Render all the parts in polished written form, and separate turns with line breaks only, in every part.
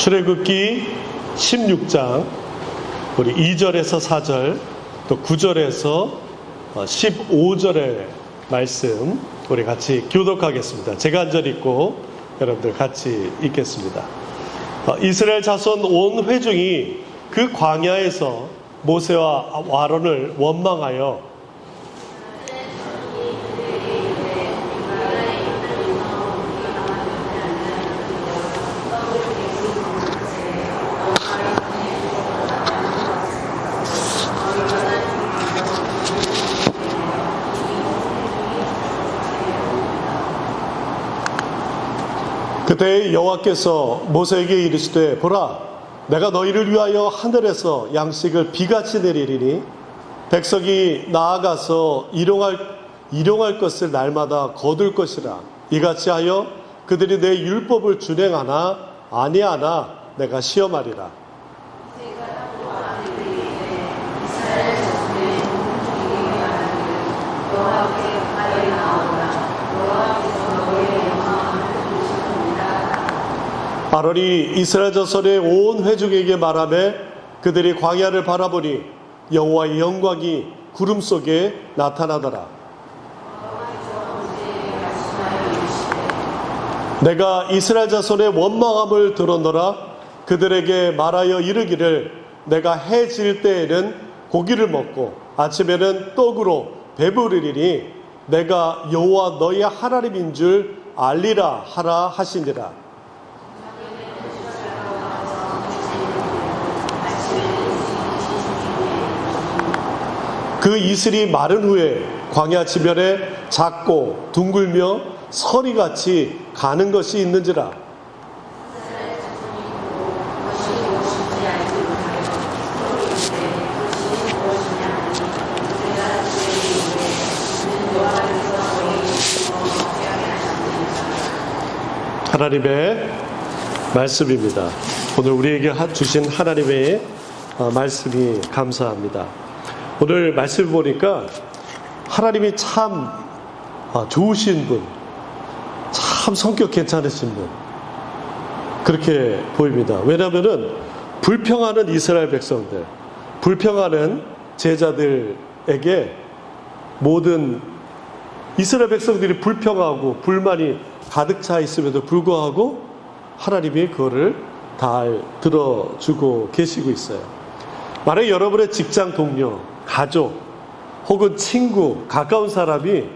출애굽기 16장 우리 2절에서 4절 또 9절에서 15절의 말씀 우리 같이 교독하겠습니다. 제가 한 절 읽고 여러분들 같이 읽겠습니다. 이스라엘 자손 온 회중이 그 광야에서 모세와 아론을 원망하여 그때 여호와께서 모세에게 이르시되 보라 내가 너희를 위하여 하늘에서 양식을 비같이 내리리니 백성이 나아가서 일용할 것을 날마다 거둘 것이라 이같이 하여 그들이 내 율법을 준행하나 아니하나 내가 시험하리라. 아론이 이스라엘 자손의 온 회중에게 말하며 그들이 광야를 바라보니 여호와의 영광이 구름 속에 나타나더라. 내가 이스라엘 자손의 원망함을 들었노라. 그들에게 말하여 이르기를 내가 해 질 때에는 고기를 먹고 아침에는 떡으로 배부르리니 내가 여호와 너희 하나님인 줄 알리라 하라 하시니라. 그 이슬이 마른 후에 광야 지면에 작고 둥글며 서리같이 가는 것이 있는지라. 하나님의 말씀입니다. 오늘 우리에게 주신 하나님의 말씀이 감사합니다. 오늘 말씀 보니까 하나님이 참 좋으신 분, 참 성격 괜찮으신 분 그렇게 보입니다. 왜냐하면 불평하는 이스라엘 백성들, 불평하는 제자들에게 모든 이스라엘 백성들이 불평하고 불만이 가득 차 있음에도 불구하고 하나님이 그거를 잘 들어주고 계시고 있어요. 만약 여러분의 직장 동료, 가족 혹은 친구, 가까운 사람이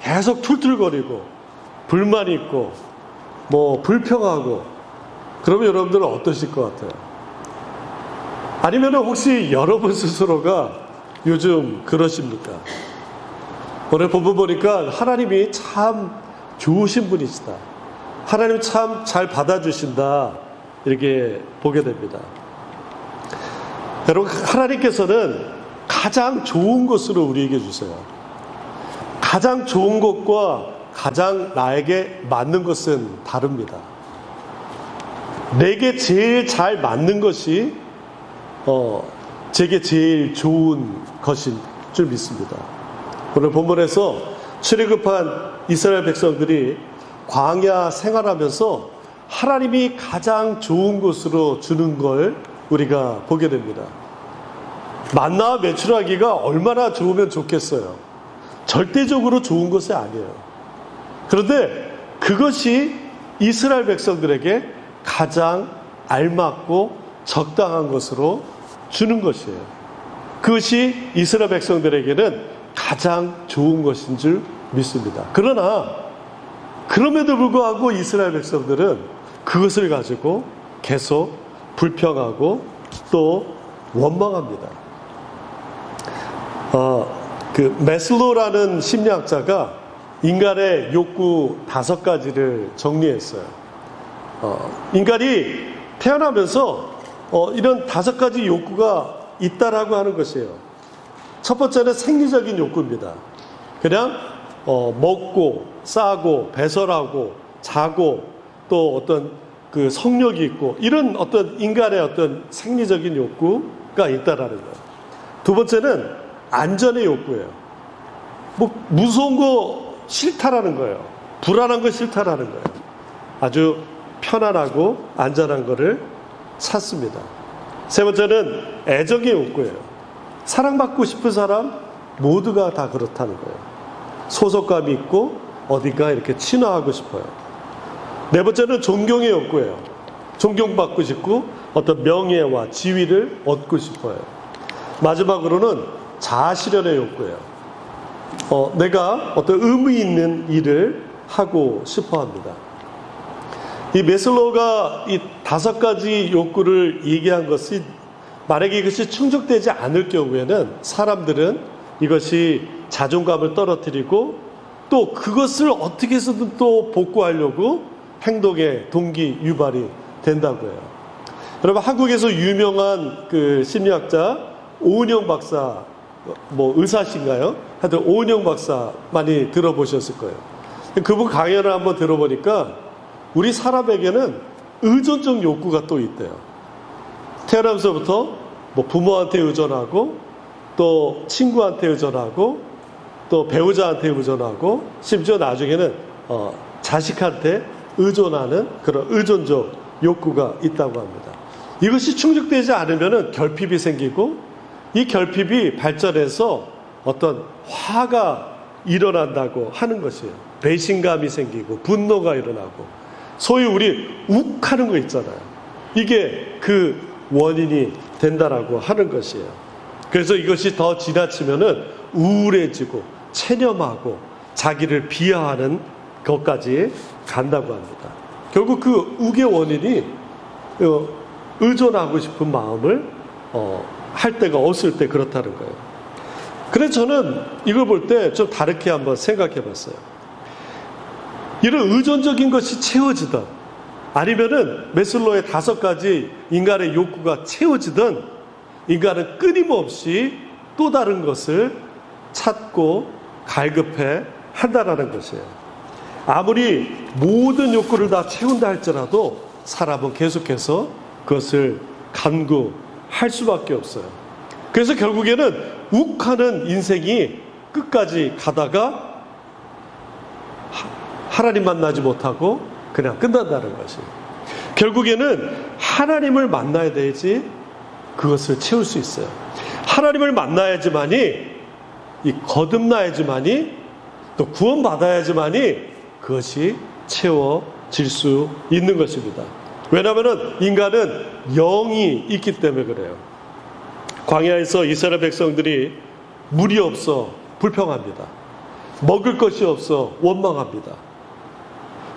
계속 툴툴거리고 불만이 있고 불평하고 그러면 여러분들은 어떠실 것 같아요? 아니면 혹시 여러분 스스로가 요즘 그러십니까? 오늘 본문 보니까 하나님이 참 좋으신 분이시다. 하나님 참 잘 받아주신다. 이렇게 보게 됩니다. 여러분, 하나님께서는 가장 좋은 것으로 우리에게 주세요. 가장 좋은 것과 가장 나에게 맞는 것은 다릅니다. 내게 제일 잘 맞는 것이 제게 제일 좋은 것인 줄 믿습니다. 오늘 본문에서 출애굽한 이스라엘 백성들이 광야 생활하면서 하나님이 가장 좋은 것으로 주는 걸 우리가 보게 됩니다. 만나와 메추라기가 얼마나 좋으면 좋겠어요. 절대적으로 좋은 것이 아니에요. 그런데 그것이 이스라엘 백성들에게 가장 알맞고 적당한 것으로 주는 것이에요. 그것이 이스라엘 백성들에게는 가장 좋은 것인 줄 믿습니다. 그러나 그럼에도 불구하고 이스라엘 백성들은 그것을 가지고 계속 불평하고 또 원망합니다. 메슬로라는 심리학자가 인간의 욕구 5가지를 정리했어요. 인간이 태어나면서 이런 5가지 욕구가 있다라고 하는 것이에요. 첫 번째는 생리적인 욕구입니다. 그냥 먹고 싸고 배설하고 자고 또 어떤 그 성욕이 있고 이런 어떤 인간의 어떤 생리적인 욕구가 있다라는 거예요. 두 번째는 안전의 욕구예요. 무서운 거 싫다라는 거예요. 불안한 거 싫다라는 거예요. 아주 편안하고 안전한 거를 찾습니다. 세 번째는 애정의 욕구예요. 사랑받고 싶은 사람 모두가 다 그렇다는 거예요. 소속감이 있고 어딘가 이렇게 친화하고 싶어요. 네 번째는 존경의 욕구예요. 존경받고 싶고 어떤 명예와 지위를 얻고 싶어요. 마지막으로는 자아실현의 욕구예요. 내가 어떤 의미 있는 일을 하고 싶어 합니다. 이 메슬로우가 이 5가지 욕구를 얘기한 것이 만약에 이것이 충족되지 않을 경우에는 사람들은 이것이 자존감을 떨어뜨리고 또 그것을 어떻게 해서든 또 복구하려고 행동의 동기 유발이 된다고 해요. 여러분, 한국에서 유명한 그 심리학자 오은영 박사, 의사신가요? 하여튼 오은영 박사 많이 들어보셨을 거예요. 그분 강연을 한번 들어보니까 우리 사람에게는 의존적 욕구가 또 있대요. 태어나면서부터 부모한테 의존하고 또 친구한테 의존하고 또 배우자한테 의존하고 심지어 나중에는 자식한테 의존하는 그런 의존적 욕구가 있다고 합니다. 이것이 충족되지 않으면 결핍이 생기고 이 결핍이 발전해서 어떤 화가 일어난다고 하는 것이에요. 배신감이 생기고 분노가 일어나고 소위 우리 욱하는 거 있잖아요. 이게 그 원인이 된다라고 하는 것이에요. 그래서 이것이 더 지나치면은 우울해지고 체념하고 자기를 비하하는 것까지 간다고 합니다. 결국 그 욱의 원인이 의존하고 싶은 마음을 할 때가 없을 때 그렇다는 거예요. 그래서 저는 이걸 볼 때 좀 다르게 한번 생각해 봤어요. 이런 의존적인 것이 채워지든 아니면은 메슬로의 5가지 인간의 욕구가 채워지든 인간은 끊임없이 또 다른 것을 찾고 갈급해 한다라는 것이에요. 아무리 모든 욕구를 다 채운다 할지라도 사람은 계속해서 그것을 간구할 수밖에 없어요. 그래서 결국에는 욱하는 인생이 끝까지 가다가 하나님 만나지 못하고 그냥 끝난다는 것이에요. 결국에는 하나님을 만나야 되지 그것을 채울 수 있어요. 하나님을 만나야지만이 거듭나야지만이 또 구원받아야지만이 그것이 채워질 수 있는 것입니다. 왜냐하면 인간은 영이 있기 때문에 그래요. 광야에서 이스라엘 백성들이 물이 없어 불평합니다. 먹을 것이 없어 원망합니다.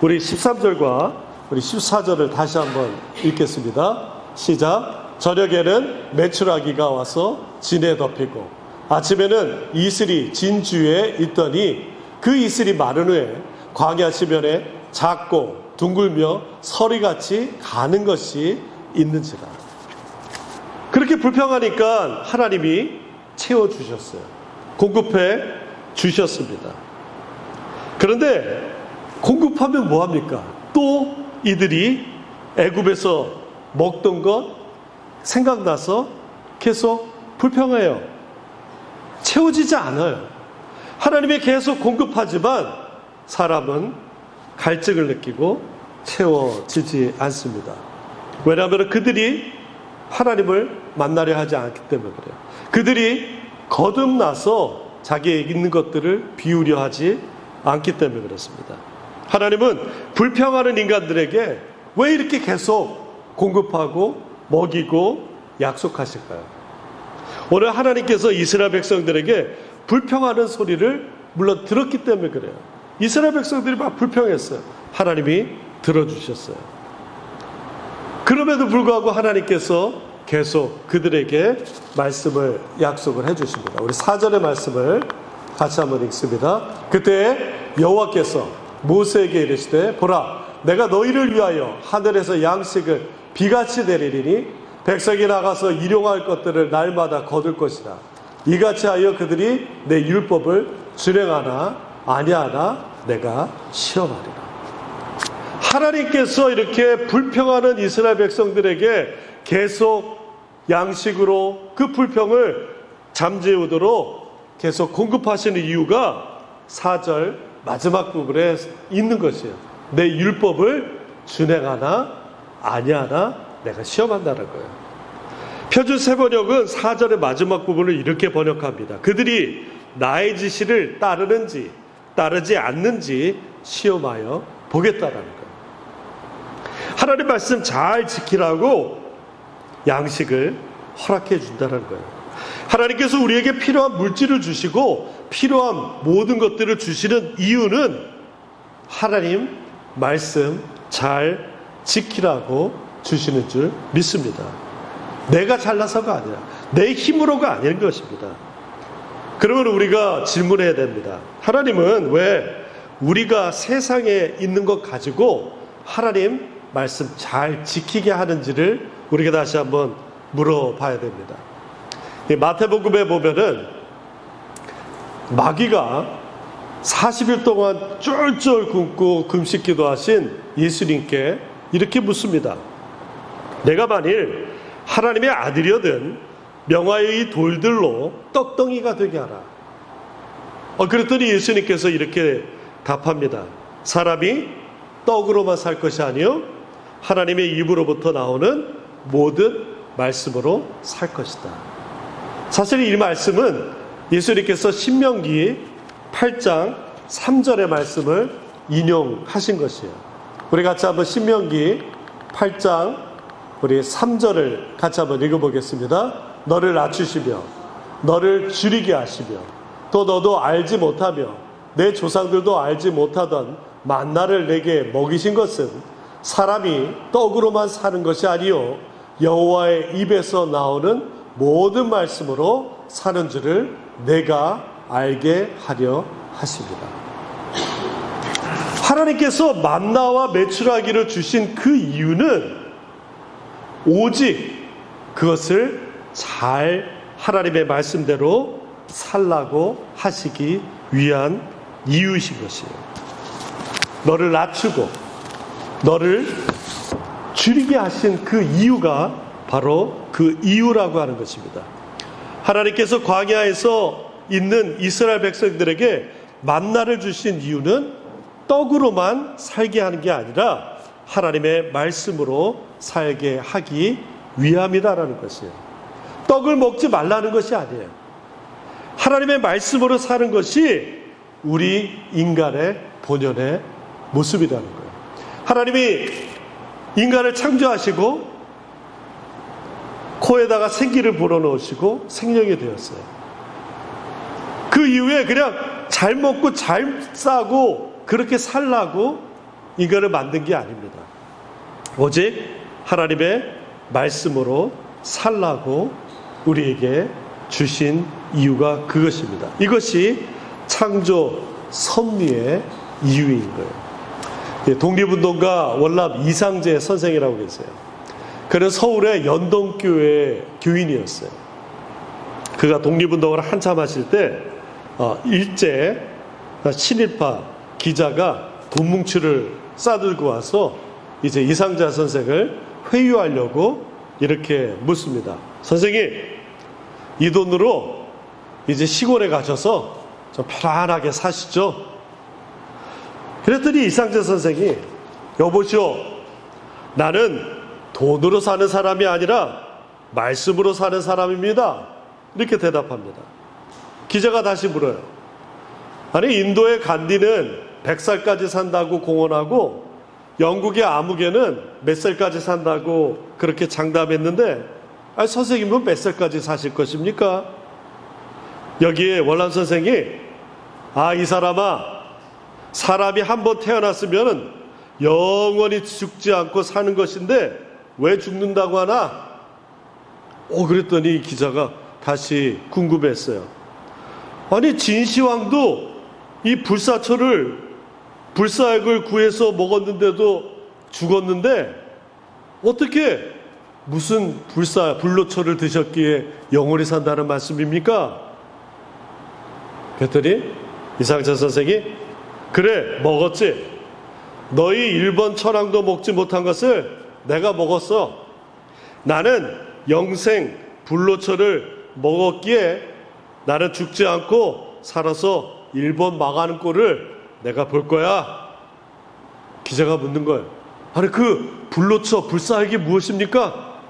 우리 13절과 우리 14절을 다시 한번 읽겠습니다. 시작. 저녁에는 메추라기가 와서 진에 덮이고 아침에는 이슬이 진 주위에 있더니 그 이슬이 마른 후에 광야 시면에 작고 둥글며 서리같이 가는 것이 있는지라. 그렇게 불평하니까 하나님이 채워주셨어요. 공급해 주셨습니다. 그런데 공급하면 뭐합니까? 또 이들이 애굽에서 먹던 것 생각나서 계속 불평해요. 채워지지 않아요. 하나님이 계속 공급하지만 사람은 갈증을 느끼고 채워지지 않습니다. 왜냐하면 그들이 하나님을 만나려 하지 않기 때문에 그래요. 그들이 거듭나서 자기의 있는 것들을 비우려 하지 않기 때문에 그렇습니다. 하나님은 불평하는 인간들에게 왜 이렇게 계속 공급하고 먹이고 약속하실까요? 오늘 하나님께서 이스라엘 백성들에게 불평하는 소리를 물론 들었기 때문에 그래요. 이스라엘 백성들이 막 불평했어요. 하나님이 들어주셨어요. 그럼에도 불구하고 하나님께서 계속 그들에게 말씀을 약속을 해주십니다. 우리 4절의 말씀을 같이 한번 읽습니다. 그때 여호와께서 모세에게 이르시되 보라 내가 너희를 위하여 하늘에서 양식을 비같이 내리리니 백성이 나가서 일용할 것들을 날마다 거둘 것이다. 이같이 하여 그들이 내 율법을 준행하나 아니하나 내가 시험하리라. 하나님께서 이렇게 불평하는 이스라엘 백성들에게 계속 양식으로 그 불평을 잠재우도록 계속 공급하시는 이유가 4절 마지막 부분에 있는 것이에요. 내 율법을 준행하나 아니하나 내가 시험한다는 거예요. 표준 세번역은 4절의 마지막 부분을 이렇게 번역합니다. 그들이 나의 지시를 따르는지 따르지 않는지 시험하여 보겠다라는 거예요. 하나님 말씀 잘 지키라고 양식을 허락해 준다는 거예요. 하나님께서 우리에게 필요한 물질을 주시고 필요한 모든 것들을 주시는 이유는 하나님 말씀 잘 지키라고 주시는 줄 믿습니다. 내가 잘나서가 아니라 내 힘으로가 아닌 것입니다. 그러면 우리가 질문해야 됩니다. 하나님은 왜 우리가 세상에 있는 것 가지고 하나님 말씀 잘 지키게 하는지를 우리가 다시 한번 물어봐야 됩니다. 마태복음에 보면은 마귀가 40일 동안 쫄쫄 굶고 금식 기도하신 예수님께 이렇게 묻습니다. 내가 만일 하나님의 아들이거든 명화의 이 돌들로 떡덩이가 되게 하라. 그랬더니 예수님께서 이렇게 답합니다. 사람이 떡으로만 살 것이 아니요 하나님의 입으로부터 나오는 모든 말씀으로 살 것이다. 사실 이 말씀은 예수님께서 신명기 8장 3절의 말씀을 인용하신 것이에요. 우리 같이 한번 신명기 8장 우리 3절을 같이 한번 읽어보겠습니다. 너를 낮추시며 너를 줄이게 하시며 또 너도 알지 못하며 내 조상들도 알지 못하던 만나를 내게 먹이신 것은 사람이 떡으로만 사는 것이 아니요 여호와의 입에서 나오는 모든 말씀으로 사는 줄을 내가 알게 하려 하십니다. 하나님께서 만나와 메추라기를 주신 그 이유는 오직 그것을 잘 하나님의 말씀대로 살라고 하시기 위한 이유이신 것이에요. 너를 낮추고 너를 줄이게 하신 그 이유가 바로 그 이유라고 하는 것입니다. 하나님께서 광야에서 있는 이스라엘 백성들에게 만나를 주신 이유는 떡으로만 살게 하는 게 아니라 하나님의 말씀으로 살게 하기 위함이다라는 것이에요. 떡을 먹지 말라는 것이 아니에요. 하나님의 말씀으로 사는 것이 우리 인간의 본연의 모습이라는 거예요. 하나님이 인간을 창조하시고 코에다가 생기를 불어넣으시고 생명이 되었어요. 그 이후에 그냥 잘 먹고 잘 싸고 그렇게 살라고 인간을 만든 게 아닙니다. 오직 하나님의 말씀으로 살라고 우리에게 주신 이유가 그것입니다. 이것이 창조 섭리의 이유인 거예요. 독립운동가 월남 이상재 선생이라고 계세요. 그는 서울의 연동교회 교인이었어요. 그가 독립운동을 한참 하실 때 일제 친일파 기자가 돈뭉치를 싸들고 와서 이제 이상재 선생을 회유하려고 이렇게 묻습니다. 선생님, 이 돈으로 이제 시골에 가셔서 좀 편안하게 사시죠. 그랬더니 이상재 선생이 여보시오, 나는 돈으로 사는 사람이 아니라 말씀으로 사는 사람입니다. 이렇게 대답합니다. 기자가 다시 물어요. 아니 인도의 간디는 100살까지 산다고 공언하고 영국의 아무개는 몇 살까지 산다고 그렇게 장담했는데 아니 선생님은 몇 살까지 사실 것입니까? 여기에 월남 선생이 이 사람아, 사람이 한번 태어났으면 영원히 죽지 않고 사는 것인데 왜 죽는다고 하나? 그랬더니 기자가 다시 궁금했어요. 아니 진시황도 이 불사액을 구해서 먹었는데도 죽었는데 어떻게 무슨 불로초를 드셨기에 영원히 산다는 말씀입니까? 그랬더니 이상재 선생이 그래 먹었지. 너희 1번 천황도 먹지 못한 것을 내가 먹었어. 나는 영생 불로초를 먹었기에 나는 죽지 않고 살아서 1번 망하는 꼴을 내가 볼 거야. 기자가 묻는 거예요. 아니 그 불로쳐 불사약이 무엇입니까?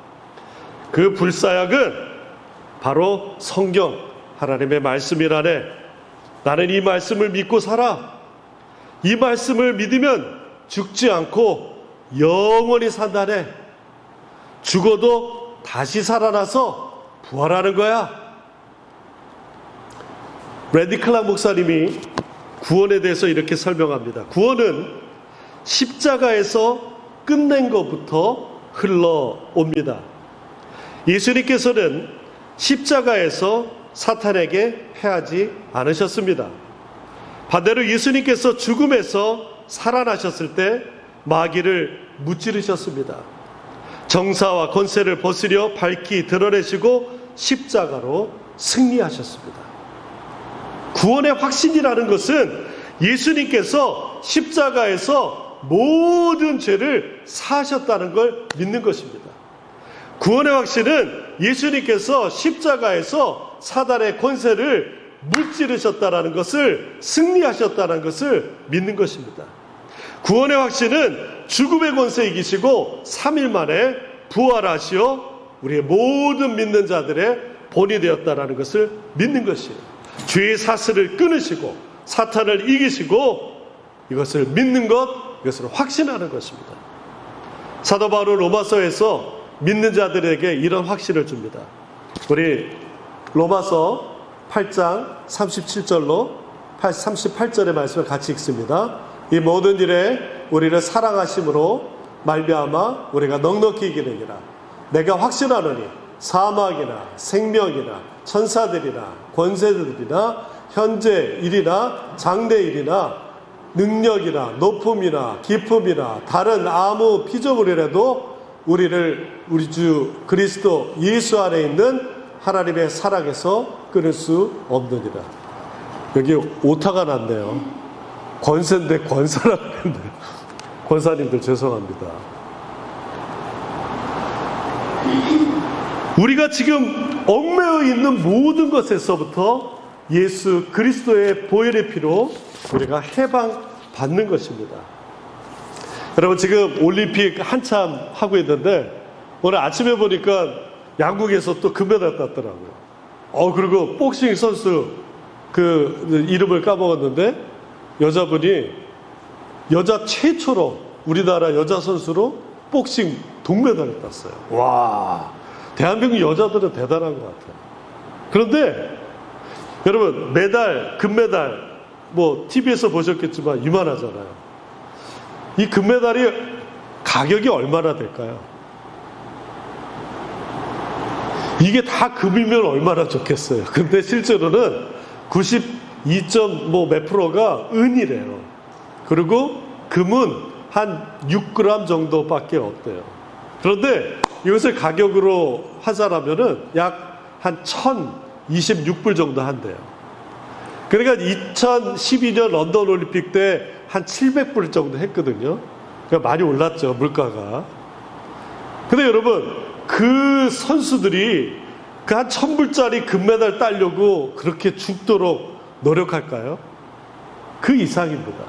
그 불사약은 바로 성경, 하나님의 말씀이라네. 나는 이 말씀을 믿고 살아. 이 말씀을 믿으면 죽지 않고 영원히 산다네. 죽어도 다시 살아나서 부활하는 거야. 랜디 클락 목사님이 구원에 대해서 이렇게 설명합니다. 구원은 십자가에서 끝낸 것부터 흘러옵니다. 예수님께서는 십자가에서 사탄에게 패하지 않으셨습니다. 반대로 예수님께서 죽음에서 살아나셨을 때 마귀를 무찌르셨습니다. 정사와 권세를 벗으려 밝히 드러내시고 십자가로 승리하셨습니다. 구원의 확신이라는 것은 예수님께서 십자가에서 모든 죄를 사하셨다는 걸 믿는 것입니다. 구원의 확신은 예수님께서 십자가에서 사단의 권세를 무찌르셨다는 것을, 승리하셨다는 것을 믿는 것입니다. 구원의 확신은 죽음의 권세 이기시고 3일 만에 부활하시어 우리의 모든 믿는 자들의 본이 되었다는 것을 믿는 것이에요. 죄의 사슬을 끊으시고 사탄을 이기시고 이것을 믿는 것, 이것을 확신하는 것입니다. 사도 바울 로마서에서 믿는 자들에게 이런 확신을 줍니다. 우리 로마서 8장 37절로 38절의 말씀을 같이 읽습니다. 이 모든 일에 우리를 사랑하심으로 말미암아 우리가 넉넉히 이기느니라. 내가 확신하노니 사막이나 생명이나 천사들이나 권세들이나 현재 일이나 장래 일이나 능력이나 높음이나 깊음이나 다른 아무 피조물이라도 우리를 우리 주 그리스도 예수 안에 있는 하나님의 사랑에서 끊을 수 없느니라. 여기 오타가 났네요. 권세인데 권사라고 했는데 권사님들 죄송합니다. 우리가 지금 얽매여 있는 모든 것에서부터 예수 그리스도의 보혈의 피로 우리가 해방받는 것입니다. 여러분 지금 올림픽 한참 하고 있는데 오늘 아침에 보니까 양국에서 또 금메달 땄더라고요. 그리고 복싱 선수 그 이름을 까먹었는데 여자분이 여자 최초로 우리나라 여자 선수로 복싱 동메달을 땄어요. 와, 대한민국 여자들은 대단한 것 같아요. 그런데 여러분 메달, 금메달 뭐 TV에서 보셨겠지만 이만하잖아요. 이 금메달이 가격이 얼마나 될까요? 이게 다 금이면 얼마나 좋겠어요. 근데 실제로는 92점 몇 프로가 은이래요. 그리고 금은 한 6g 정도밖에 없대요. 그런데 이것을 가격으로 환산하면은 약 한 1,026불 정도 한대요. 그러니까 2012년 런던 올림픽 때 한 700불 정도 했거든요. 그러니까 많이 올랐죠, 물가가. 근데 여러분, 그 선수들이 그 한 1,000불짜리 금메달 따려고 그렇게 죽도록 노력할까요? 그 이상입니다.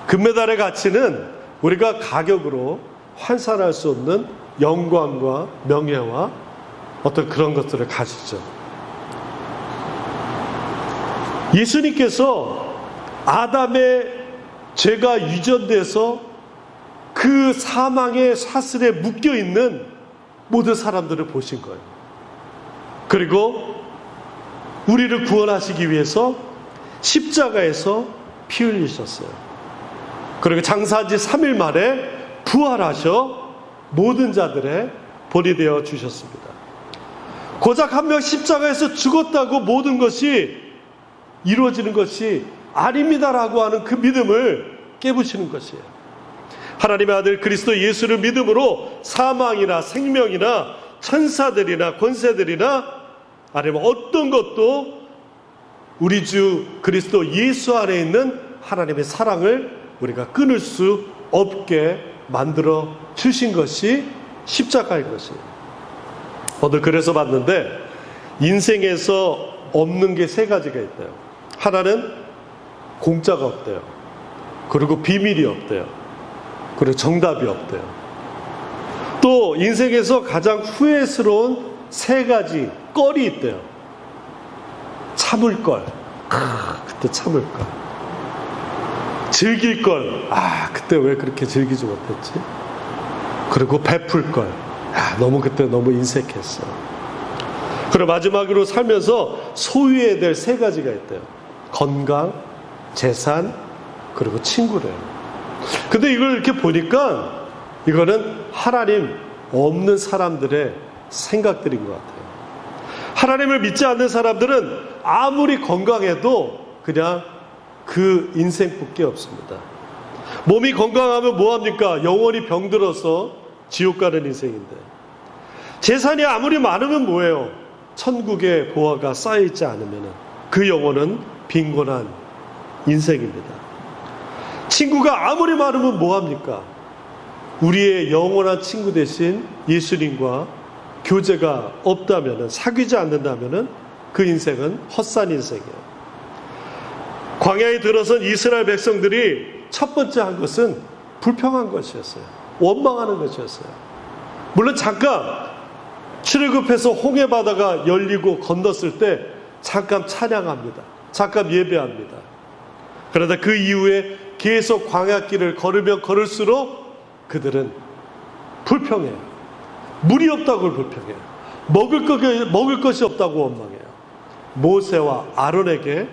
금메달의 가치는 우리가 가격으로 환산할 수 없는 영광과 명예와 어떤 그런 것들을 가지죠. 예수님께서 아담의 죄가 유전돼서 그 사망의 사슬에 묶여있는 모든 사람들을 보신 거예요. 그리고 우리를 구원하시기 위해서 십자가에서 피 흘리셨어요. 그리고 장사한 지 3일 만에 부활하셔 모든 자들의 본이 되어 주셨습니다. 고작 한 명 십자가에서 죽었다고 모든 것이 이루어지는 것이 아닙니다라고 하는 그 믿음을 깨부시는 것이에요. 하나님의 아들 그리스도 예수를 믿음으로 사망이나 생명이나 천사들이나 권세들이나 아니면 어떤 것도 우리 주 그리스도 예수 안에 있는 하나님의 사랑을 우리가 끊을 수 없게 만들어 주신 것이 십자가인 것이에요. 오늘 그래서 봤는데 인생에서 없는 게 3가지가 있대요. 하나는 공짜가 없대요. 그리고 비밀이 없대요. 그리고 정답이 없대요. 또 인생에서 가장 후회스러운 3가지 껄이 있대요. 참을 걸. 그때 참을 걸. 즐길 걸. 그때 왜 그렇게 즐기지 못했지? 그리고 베풀 걸. 그때 너무 인색했어. 그리고 마지막으로 살면서 소유해야 될 3가지가 있대요. 건강, 재산, 그리고 친구래요. 근데 이걸 이렇게 보니까 이거는 하나님 없는 사람들의 생각들인 것 같아요. 하나님을 믿지 않는 사람들은 아무리 건강해도 그냥 그 인생밖에 없습니다. 몸이 건강하면 뭐합니까? 영원히 병들어서 지옥 가는 인생인데, 재산이 아무리 많으면 뭐예요? 천국의 보화가 쌓여있지 않으면 그 영혼은 빈곤한 인생입니다. 친구가 아무리 많으면 뭐합니까? 우리의 영원한 친구 대신 예수님과 교제가 없다면, 사귀지 않는다면 그 인생은 헛산 인생이에요. 광야에 들어선 이스라엘 백성들이 첫 번째 한 것은 불평한 것이었어요. 원망하는 것이었어요. 물론 잠깐 출애굽해서 홍해 바다가 열리고 건넜을 때 잠깐 찬양합니다. 잠깐 예배합니다. 그러다 그 이후에 계속 광야길을 걸으면 걸을수록 그들은 불평해요. 물이 없다고 불평해요. 먹을 것이 없다고 원망해요. 모세와 아론에게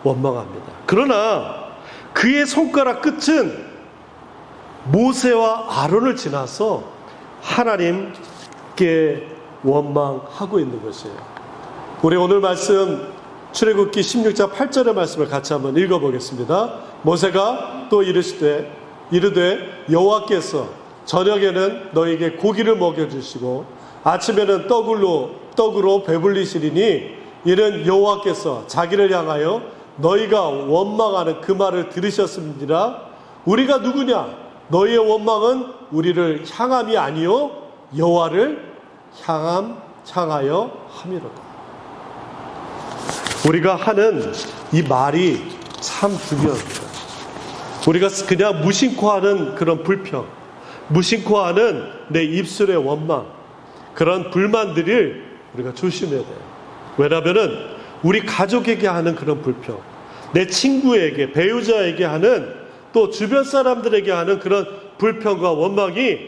원망합니다. 그러나 그의 손가락 끝은 모세와 아론을 지나서 하나님께 원망하고 있는 것이에요. 우리 오늘 말씀 출애굽기 16장 8절의 말씀을 같이 한번 읽어보겠습니다. 모세가 또 이르되 여호와께서 저녁에는 너에게 고기를 먹여주시고 아침에는 떡으로 배불리시리니 이는 여호와께서 자기를 향하여 너희가 원망하는 그 말을 들으셨음이니라. 우리가 누구냐? 너희의 원망은 우리를 향함이 아니요 여호와를 향하여 함이로다. 우리가 하는 이 말이 참 중요합니다. 우리가 그냥 무심코 하는 그런 불평, 무심코 하는 내 입술의 원망, 그런 불만들을 우리가 조심해야 돼요. 왜냐하면 우리 가족에게 하는 그런 불평, 내 친구에게, 배우자에게 하는, 또 주변 사람들에게 하는 그런 불평과 원망이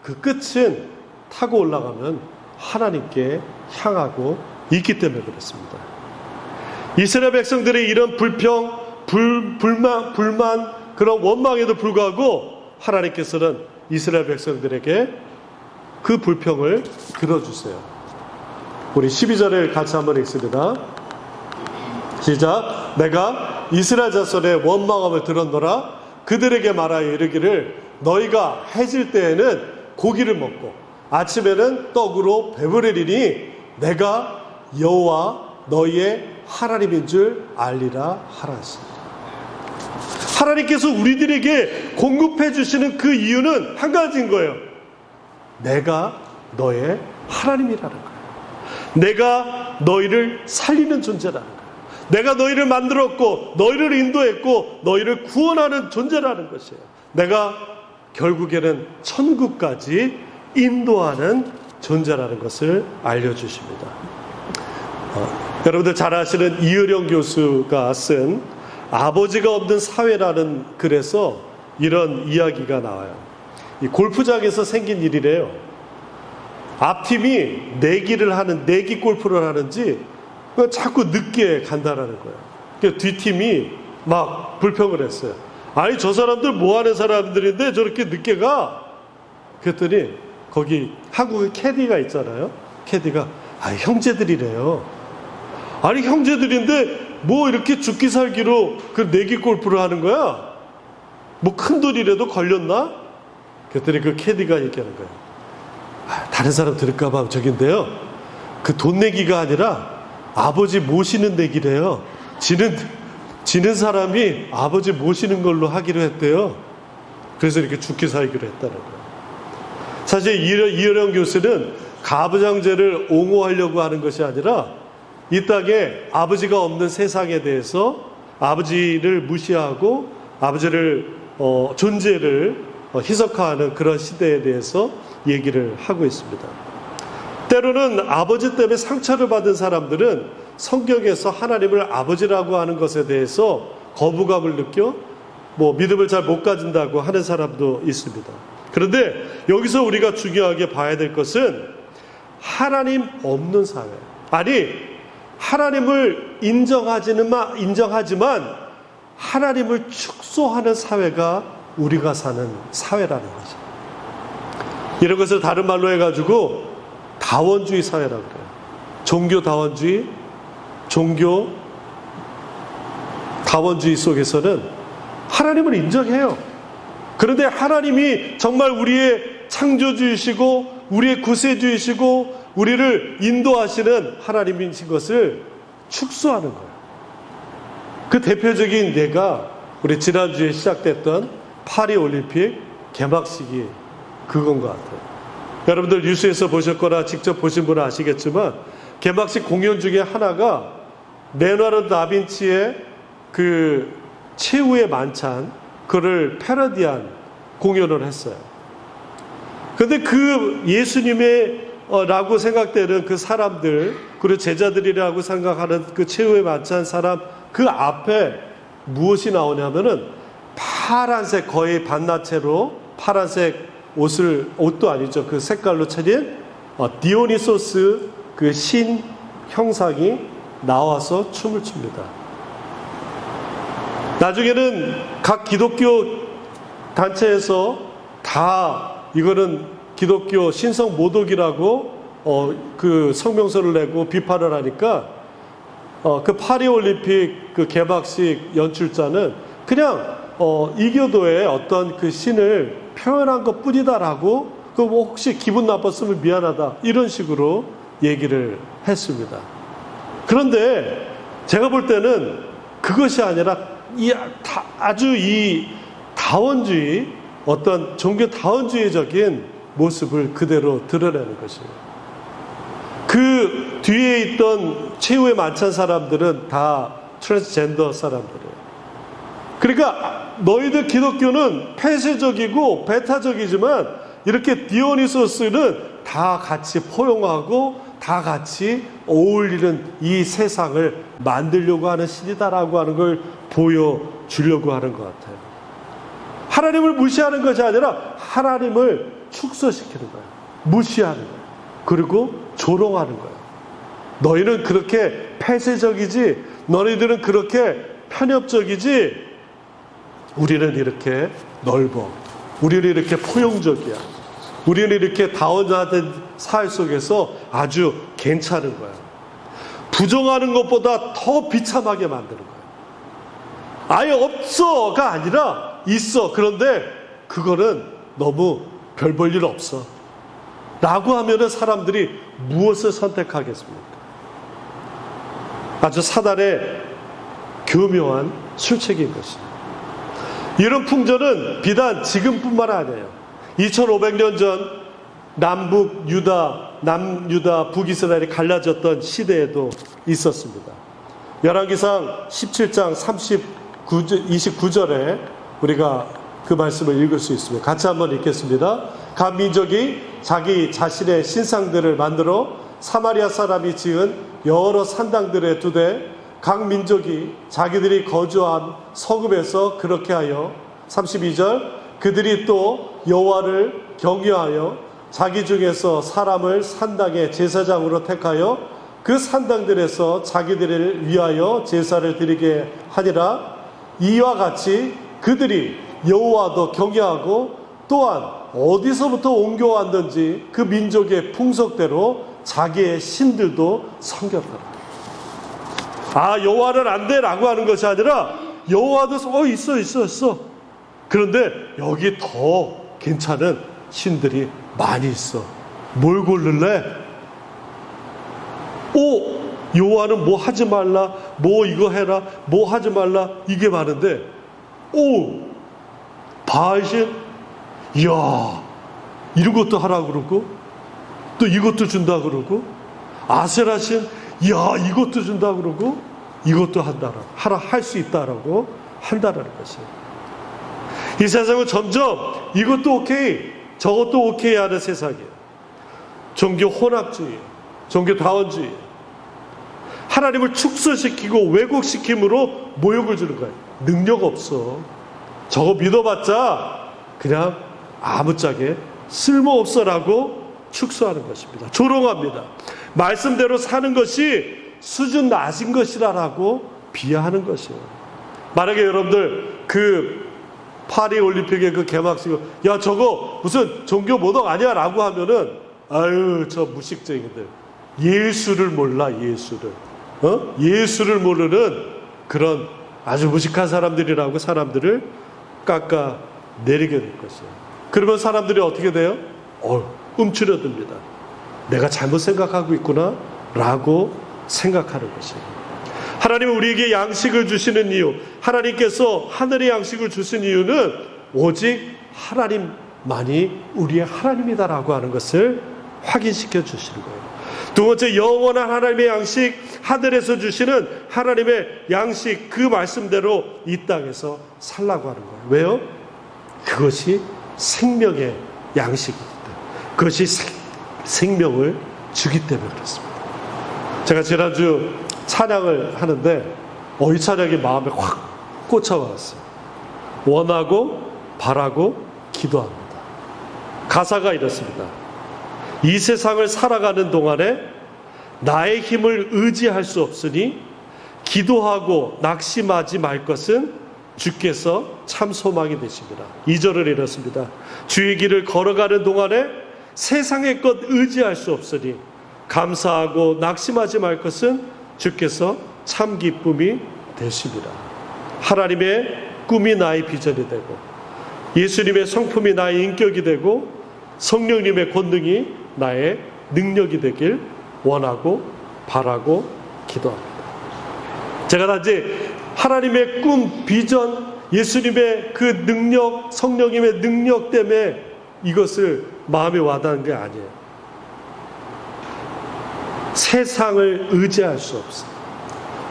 그 끝은 타고 올라가면 하나님께 향하고 있기 때문에 그렇습니다. 이스라엘 백성들의 이런 불평, 불만, 그런 원망에도 불구하고 하나님께서는 이스라엘 백성들에게 그 불평을 들어주세요. 우리 12절을 같이 한번 읽습니다. 시작. 내가 이스라엘 자손의 원망함을 들었노라. 그들에게 말하여 이르기를 너희가 해질 때에는 고기를 먹고 아침에는 떡으로 배부르리니 내가 여호와 너희의 하나님인 줄 알리라 하라 하십니다. 하나님께서 우리들에게 공급해 주시는 그 이유는 한 가지인 거예요. 내가 너의 하나님이라는 거예요. 내가 너희를 살리는 존재라는 거예요. 내가 너희를 만들었고 너희를 인도했고 너희를 구원하는 존재라는 것이에요. 내가 결국에는 천국까지 인도하는 존재라는 것을 알려주십니다. 여러분들 잘 아시는 이의령 교수가 쓴 아버지가 없는 사회라는 글에서 이런 이야기가 나와요. 이 골프장에서 생긴 일이래요. 앞팀이 내기 골프를 하는지 자꾸 늦게 간다라는 거예요. 그러니까 뒷팀이 막 불평을 했어요. 아니 저 사람들 뭐 하는 사람들인데 저렇게 늦게 가? 그랬더니 거기 한국에 캐디가 있잖아요. 캐디가 형제들이래요. 아니 형제들인데 뭐 이렇게 죽기 살기로 그 내기 골프를 하는 거야? 뭐 큰 돈이라도 걸렸나? 그랬더니 그 캐디가 얘기하는 거예요. 다른 사람 들을까봐 저긴데요. 그 돈 내기가 아니라 아버지 모시는 내기래요. 지는 사람이 아버지 모시는 걸로 하기로 했대요. 그래서 이렇게 죽기 살기로 했다는 거예요. 사실 이의령 교수는 가부장제를 옹호하려고 하는 것이 아니라 이 땅에 아버지가 없는 세상에 대해서 아버지를 무시하고 아버지를 존재를 희석화하는 그런 시대에 대해서 얘기를 하고 있습니다. 때로는 아버지 때문에 상처를 받은 사람들은 성경에서 하나님을 아버지라고 하는 것에 대해서 거부감을 느껴 믿음을 잘 못 가진다고 하는 사람도 있습니다. 그런데 여기서 우리가 중요하게 봐야 될 것은 하나님 없는 사회, 아니 하나님을 인정하지만 하나님을 축소하는 사회가 우리가 사는 사회라는 거죠. 이런 것을 다른 말로 해가지고 다원주의 사회라고 그래요. 종교 다원주의, 종교 다원주의 속에서는 하나님을 인정해요. 그런데 하나님이 정말 우리의 창조주이시고 우리의 구세주이시고 우리를 인도하시는 하나님이신 것을 축소하는 거예요. 그 대표적인 예가 우리 지난주에 시작됐던 파리올림픽 개막식이 그건 것 같아요. 여러분들 뉴스에서 보셨거나 직접 보신 분은 아시겠지만 개막식 공연 중에 하나가 레오나르도 다빈치의 그 최후의 만찬, 그를 패러디한 공연을 했어요. 그런데 그 예수님의 라고 생각되는 그 사람들, 그리고 제자들이라고 생각하는 그 최후의 만찬 사람, 그 앞에 무엇이 나오냐면은 파란색, 거의 반나체로 파란색 옷도 아니죠. 그 색깔로 차린 디오니소스 그 신 형상이 나와서 춤을 춥니다. 나중에는 각 기독교 단체에서 다 이거는 기독교 신성 모독이라고 그 성명서를 내고 비판을 하니까 그 파리올림픽 그 개막식 연출자는 그냥 이교도의 어떤 그 신을 표현한 것 뿐이다라고 그 혹시 기분 나빴으면 미안하다 이런 식으로 얘기를 했습니다. 그런데 제가 볼 때는 그것이 아니라 아주 이 다원주의, 어떤 종교 다원주의적인 모습을 그대로 드러내는 것이에요. 그 뒤에 있던 최후의 만찬 사람들은 다 트랜스젠더 사람들이에요. 그러니까 너희들 기독교는 폐쇄적이고 배타적이지만 이렇게 디오니소스는 다 같이 포용하고 다 같이 어울리는 이 세상을 만들려고 하는 신이다라고 하는 걸 보여주려고 하는 것 같아요. 하나님을 무시하는 것이 아니라 하나님을 축소시키는 거예요. 무시하는 거예요. 그리고 조롱하는 거예요. 너희는 그렇게 폐쇄적이지, 너희들은 그렇게 편협적이지, 우리는 이렇게 넓어. 우리는 이렇게 포용적이야. 우리는 이렇게 다원화된 사회 속에서 아주 괜찮은 거야. 부정하는 것보다 더 비참하게 만드는 거야. 아예 없어가 아니라 있어. 그런데 그거는 너무 별 볼 일 없어. 라고 하면은 사람들이 무엇을 선택하겠습니까? 아주 사단의 교묘한 술책인 것입니다. 이런 풍조는 비단 지금뿐만 아니에요. 2500년 전 남유다, 북이스라엘이 갈라졌던 시대에도 있었습니다. 열왕기상 17장 29절에 우리가 그 말씀을 읽을 수 있습니다. 같이 한번 읽겠습니다. 각 민족이 자기 자신의 신상들을 만들어 사마리아 사람이 지은 여러 산당들에 두되 각 민족이 자기들이 거주한 성읍에서 그렇게 하여 32절 그들이 또 여호와를 경외하여 자기 중에서 사람을 산당의 제사장으로 택하여 그 산당들에서 자기들을 위하여 제사를 드리게 하니라. 이와 같이 그들이 여호와도 경외하고 또한 어디서부터 옮겨왔는지 그 민족의 풍속대로 자기의 신들도 섬겼더라. 여호와는 안 돼라고 하는 것이 아니라 여호와도 있어. 그런데 여기 더 괜찮은 신들이 많이 있어. 뭘 고를래? 여호와는 뭐 하지 말라, 뭐 이거 해라, 뭐 하지 말라, 이게 많은데 바알신, 이야 이런 것도 하라고 그러고 또 이것도 준다 그러고 아세라신, 이야 이것도 준다 그러고 이것도 할 수 있다라고 한다라는 것이에요. 이 세상은 점점 이것도 오케이, 저것도 오케이 하는 세상이에요. 종교 혼합주의, 종교 다원주의. 하나님을 축소시키고 왜곡시킴으로 모욕을 주는 거예요. 능력 없어. 저거 믿어봤자 그냥 아무짝에 쓸모없어라고 축소하는 것입니다. 조롱합니다. 말씀대로 사는 것이 수준 낮은 것이라고 비하하는 것이에요. 만약에 여러분들 그 파리 올림픽의 그 개막식, 야 저거 무슨 종교 모독 아니야 라고 하면은 아유 저 무식쟁이들, 예수를 몰라, 예수를 예수를 모르는 그런 아주 무식한 사람들이라고 사람들을 깎아 내리게 될 것이에요. 그러면 사람들이 어떻게 돼요? 움츠러듭니다. 내가 잘못 생각하고 있구나 라고 생각하는 것이에요. 하나님은 우리에게 양식을 주시는 이유, 하나님께서 하늘의 양식을 주신 이유는 오직 하나님만이 우리의 하나님이다라고 하는 것을 확인시켜 주시는 거예요. 두 번째, 영원한 하나님의 양식, 하늘에서 주시는 하나님의 양식, 그 말씀대로 이 땅에서 살라고 하는 거예요. 왜요? 그것이 생명의 양식이기 때문에, 그것이 생명을 주기 때문에 그렇습니다. 제가 지난주 찬양을 하는데 이 찬양이 마음에 확 꽂혀왔어요. 원하고 바라고 기도합니다. 가사가 이렇습니다. 이 세상을 살아가는 동안에 나의 힘을 의지할 수 없으니 기도하고 낙심하지 말 것은 주께서 참 소망이 되십니다. 2절을 이렇습니다. 주의 길을 걸어가는 동안에 세상의 것 의지할 수 없으니 감사하고 낙심하지 말 것은 주께서 참 기쁨이 되십니다. 하나님의 꿈이 나의 비전이 되고 예수님의 성품이 나의 인격이 되고 성령님의 권능이 나의 능력이 되길 원하고 바라고 기도합니다. 제가 단지 하나님의 꿈, 비전, 예수님의 그 능력, 성령님의 능력 때문에 이것을 마음에 와닿은 게 아니에요. 세상을 의지할 수 없어요.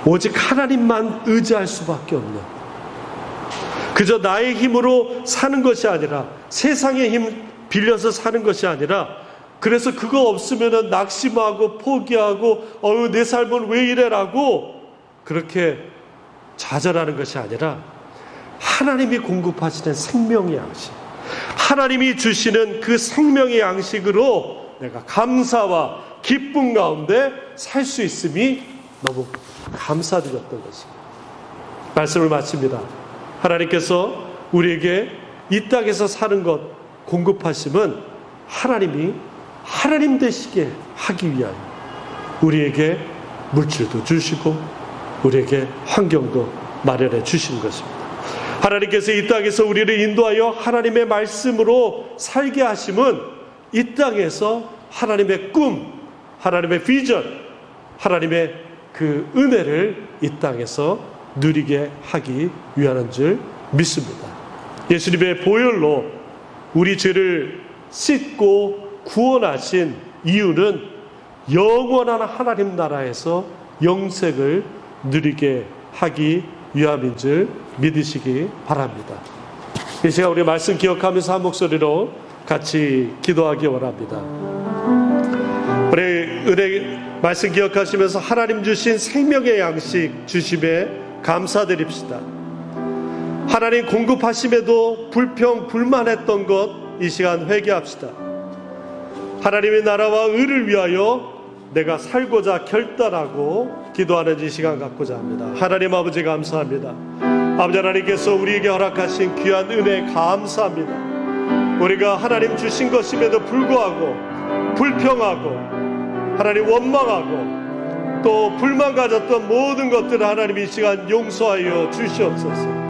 오직 하나님만 의지할 수밖에 없는, 그저 나의 힘으로 사는 것이 아니라, 세상의 힘 빌려서 사는 것이 아니라, 그래서 그거 없으면 낙심하고 포기하고 내 삶은 왜 이래라고 그렇게 좌절하는 것이 아니라, 하나님이 공급하시는 생명의 양식, 하나님이 주시는 그 생명의 양식으로 내가 감사와 기쁨 가운데 살 수 있음이 너무 감사드렸던 것입니다. 말씀을 마칩니다. 하나님께서 우리에게 이 땅에서 사는 것 공급하심은 하나님이 하나님 되시게 하기 위하여 우리에게 물질도 주시고 우리에게 환경도 마련해 주신 것입니다. 하나님께서 이 땅에서 우리를 인도하여 하나님의 말씀으로 살게 하심은 이 땅에서 하나님의 꿈, 하나님의 비전, 하나님의 그 은혜를 이 땅에서 누리게 하기 위하는 줄 믿습니다. 예수님의 보혈로 우리 죄를 씻고 구원하신 이유는 영원한 하나님 나라에서 영생을 누리게 하기 위함인 줄 믿으시기 바랍니다. 이 시간 우리 말씀 기억하면서 한 목소리로 같이 기도하기 원합니다. 우리 은혜 말씀 기억하시면서 하나님 주신 생명의 양식 주심에 감사드립시다. 하나님 공급하심에도 불평 불만했던 것 이 시간 회개합시다. 하나님의 나라와 의를 위하여 내가 살고자 결단하고 기도하는 이 시간 갖고자 합니다. 하나님 아버지 감사합니다. 아버지 하나님께서 우리에게 허락하신 귀한 은혜 감사합니다. 우리가 하나님 주신 것임에도 불구하고 불평하고 하나님 원망하고 또 불만 가졌던 모든 것들을 하나님 이 시간 용서하여 주시옵소서.